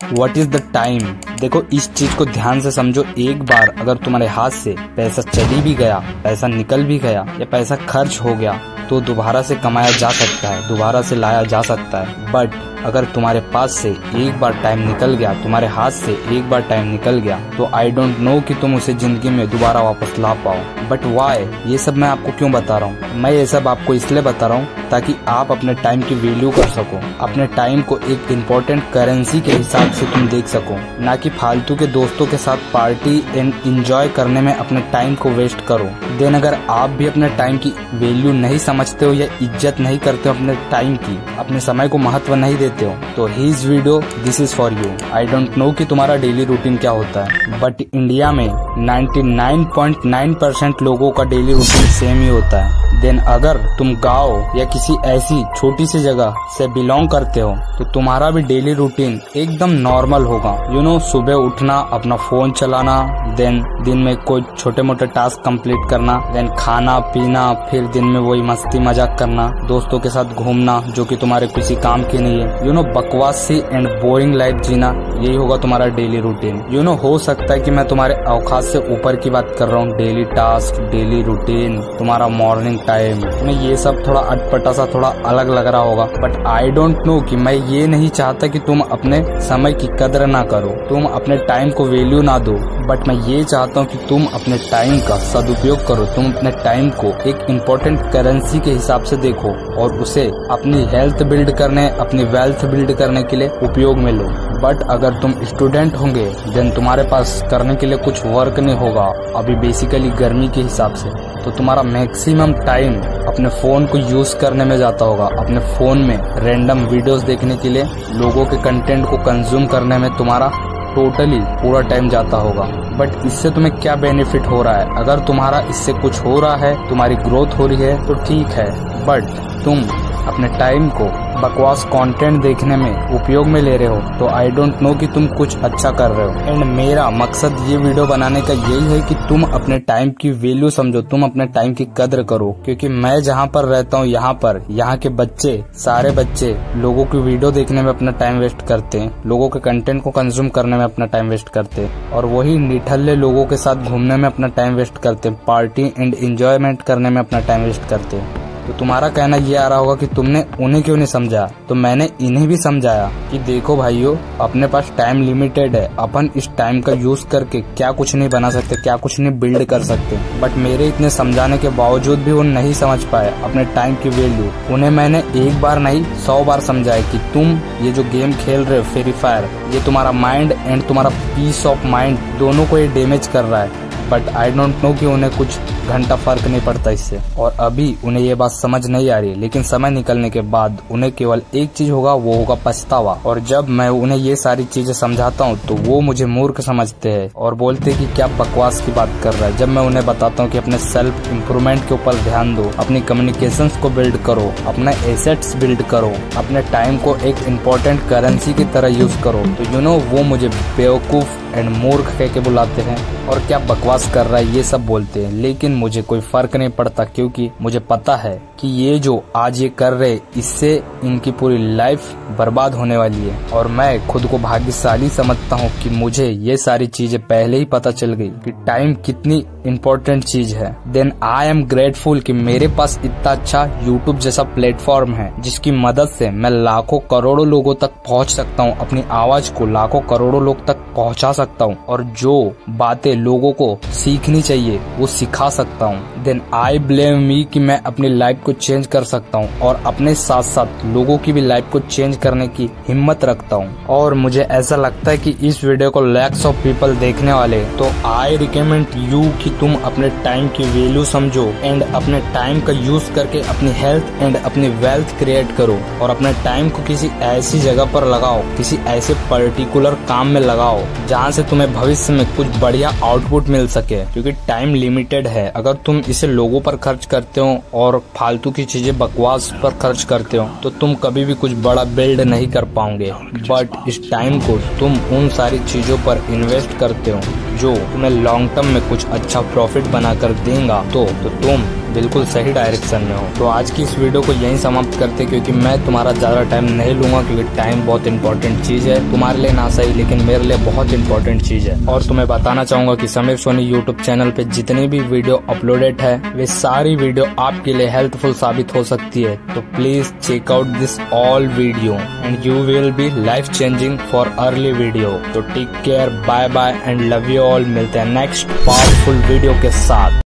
What is the time. देखो इस चीज को ध्यान से समझो। एक बार अगर तुम्हारे हाथ से पैसा चली भी गया, पैसा निकल भी गया या पैसा खर्च हो गया तो दोबारा से कमाया जा सकता है, दोबारा से लाया जा सकता है। बट अगर तुम्हारे पास से एक बार टाइम निकल गया, तुम्हारे हाथ से एक बार टाइम निकल गया, तो आई डोंट नो कि तुम उसे जिंदगी में दोबारा वापस ला पाओ। बट वाई, ये सब मैं आपको क्यों बता रहा हूँ? मैं ये सब आपको इसलिए बता रहा हूँ ताकि आप अपने टाइम की वैल्यू कर सको, अपने टाइम को एक इम्पोर्टेंट करेंसी के हिसाब से तुम देख सको, ना कि फालतू के दोस्तों के साथ पार्टी एंड एंजॉय करने में अपने टाइम को वेस्ट करो। देन अगर आप भी अपने टाइम की वैल्यू नहीं समझते हो या इज्जत नहीं करते हो अपने टाइम की, अपने समय को महत्व नहीं देते हो, तो his video this is for you. I don't know कि तुम्हारा डेली रूटीन क्या होता है, बट इंडिया में 99.9% लोगों का डेली रूटीन सेम ही होता है। देन अगर तुम गांव या किसी ऐसी छोटी सी जगह से बिलोंग करते हो तो तुम्हारा भी डेली रूटीन एकदम नॉर्मल होगा। यू नो, सुबह उठना, अपना फोन चलाना, देन दिन में कोई छोटे मोटे टास्क कंप्लीट करना, देन खाना पीना, फिर दिन में वही मस्ती मजाक करना, दोस्तों के साथ घूमना जो कि तुम्हारे किसी काम की नहीं है। यू नो, बकवास सी एंड बोरिंग लाइफ जीना, यही होगा तुम्हारा डेली रूटीन। यू नो, हो सकता है कि मैं तुम्हारे औकात से ऊपर की बात कर रहा हूँ। डेली टास्क, डेली रूटीन, तुम्हारा मॉर्निंग टाइम, तुम्हें ये सब थोड़ा अटपटा सा, थोड़ा अलग लग रहा होगा। बट आई डोंट नो कि मैं ये नहीं चाहता कि तुम अपने समय की कदर ना करो, तुम अपने टाइम को वैल्यू ना दो। बट मैं ये चाहता हूँ कि तुम अपने टाइम का सदुपयोग करो, तुम अपने टाइम को एक इम्पोर्टेंट करेंसी के हिसाब से देखो और उसे अपनी हेल्थ बिल्ड करने, अपनी वेल्थ बिल्ड करने के लिए उपयोग में लो। बट अगर तुम स्टूडेंट होंगे देन तुम्हारे पास करने के लिए कुछ वर्क नहीं होगा अभी बेसिकली गर्मी के हिसाब से, तो तुम्हारा मैक्सिमम टाइम अपने फोन को यूज करने में जाता होगा, अपने फोन में रैंडम वीडियोस देखने के लिए, लोगों के कंटेंट को कंज्यूम करने में तुम्हारा टोटली पूरा टाइम जाता होगा। बट इससे तुम्हें क्या बेनिफिट हो रहा है? अगर तुम्हारा इससे कुछ हो रहा है, तुम्हारी ग्रोथ हो रही है तो ठीक है, बट तुम अपने टाइम को बकवास कंटेंट देखने में उपयोग में ले रहे हो तो आई डोंट नो कि तुम कुछ अच्छा कर रहे हो। एंड मेरा मकसद ये वीडियो बनाने का यही है कि तुम अपने टाइम की वैल्यू समझो, तुम अपने टाइम की कदर करो। क्योंकि मैं जहाँ पर रहता हूँ यहाँ के बच्चे, सारे बच्चे लोगों की वीडियो देखने में अपना टाइम वेस्ट करते हैं, लोगों के कंटेंट को कंज्यूम करने में अपना टाइम वेस्ट करते हैं, और वही निठल्ले लोगों के साथ घूमने में अपना टाइम वेस्ट करते हैं, पार्टी एंड एंजॉयमेंट करने में अपना टाइम वेस्ट करते हैं। तो तुम्हारा कहना ये आ रहा होगा कि तुमने उन्हें क्यों नहीं समझा, तो मैंने इन्हें भी समझाया कि देखो भाइयों, अपने पास टाइम लिमिटेड है, अपन इस टाइम का यूज करके क्या कुछ नहीं बना सकते, क्या कुछ नहीं बिल्ड कर सकते। बट मेरे इतने समझाने के बावजूद भी वो नहीं समझ पाए अपने टाइम की वैल्यू। उन्हें मैंने एक बार नहीं 100 बार समझाया कि तुम ये जो गेम खेल रहे हो फ्री फायर, ये तुम्हारा माइंड एंड तुम्हारा पीस ऑफ माइंड दोनों को ये डैमेज कर रहा है। बट आई डोंट नो कि उन्हें कुछ घंटा फर्क नहीं पड़ता इससे, और अभी उन्हें ये बात समझ नहीं आ रही, लेकिन समय निकलने के बाद उन्हें केवल एक चीज होगा, वो होगा पछतावा। और जब मैं उन्हें ये सारी चीजें समझाता हूँ तो वो मुझे मूर्ख समझते हैं और बोलते हैं कि क्या बकवास की बात कर रहा है। जब मैं उन्हें बताता हूँ कि अपने सेल्फ इम्प्रूवमेंट के ऊपर ध्यान दो, अपनी कम्युनिकेशंस को बिल्ड करो, अपने एसेट्स बिल्ड करो, अपने टाइम को एक इम्पोर्टेंट करेंसी की तरह यूज करो, तो यू नो वो मुझे बेवकूफ एंड मूर्ख कह के बुलाते हैं और क्या बकवास कर रहा है ये सब बोलते हैं। लेकिन मुझे कोई फर्क नहीं पड़ता, क्योंकि मुझे पता है कि ये जो आज ये कर रहे, इससे इनकी पूरी लाइफ बर्बाद होने वाली है। और मैं खुद को भाग्यशाली समझता हूँ कि मुझे ये सारी चीजें पहले ही पता चल गई कि टाइम कितनी इम्पोर्टेंट चीज है। देन आई एम ग्रेटफुल कि मेरे पास इतना अच्छा यूट्यूब जैसा प्लेटफॉर्म है जिसकी मदद से मैं लाखों करोड़ों लोगों तक पहुँच सकता हूँ, अपनी आवाज को लाखों करोड़ों लोग तक पहुँचा सकता हूँ, और जो बातें लोगों को सीखनी चाहिए वो सिखा सकता हूँ। देन आई ब्लेम मी कि मैं अपनी लाइफ को चेंज कर सकता हूँ और अपने साथ साथ लोगों की भी लाइफ को चेंज करने की हिम्मत रखता हूँ। और मुझे ऐसा लगता है कि इस वीडियो को लैक्स ऑफ पीपल देखने वाले, तो आई रिकमेंड यू कि तुम अपने टाइम की वैल्यू समझो एंड अपने टाइम का यूज करके अपनी हेल्थ एंड अपनी वेल्थ क्रिएट करो, और अपने टाइम को किसी ऐसी जगह पर लगाओ, किसी ऐसे पर्टिकुलर काम में लगाओ जहाँ से तुम्हें भविष्य में कुछ बढ़िया आउटपुट मिल सके। क्योंकि टाइम लिमिटेड है, अगर तुम इसे लोगों पर खर्च करते हो और फालतू की चीजें बकवास पर खर्च करते हो तो तुम कभी भी कुछ बड़ा बिल्ड नहीं कर पाओगे। बट इस टाइम को तुम उन सारी चीजों पर इन्वेस्ट करते हो जो तुम्हें लॉन्ग टर्म में कुछ अच्छा प्रॉफिट बनाकर देगा, तो तुम बिल्कुल सही डायरेक्शन में हो। तो आज की इस वीडियो को यहीं समाप्त करते, क्योंकि मैं तुम्हारा ज्यादा टाइम नहीं लूंगा, क्योंकि टाइम बहुत इंपॉर्टेंट चीज है, तुम्हारे लिए ना सही लेकिन मेरे लिए बहुत इंपॉर्टेंट चीज है। और तुम्हें बताना चाहूंगा कि समीर सोनी यूट्यूब चैनल पे जितनी भी वीडियो अपलोडेड है वे सारी वीडियो आपके लिए हेल्पफुल साबित हो सकती है। तो please check out this all video and you will be life changing for early video. तो take care, bye bye and love you all. मिलते हैं नेक्स्ट पावरफुल वीडियो के साथ।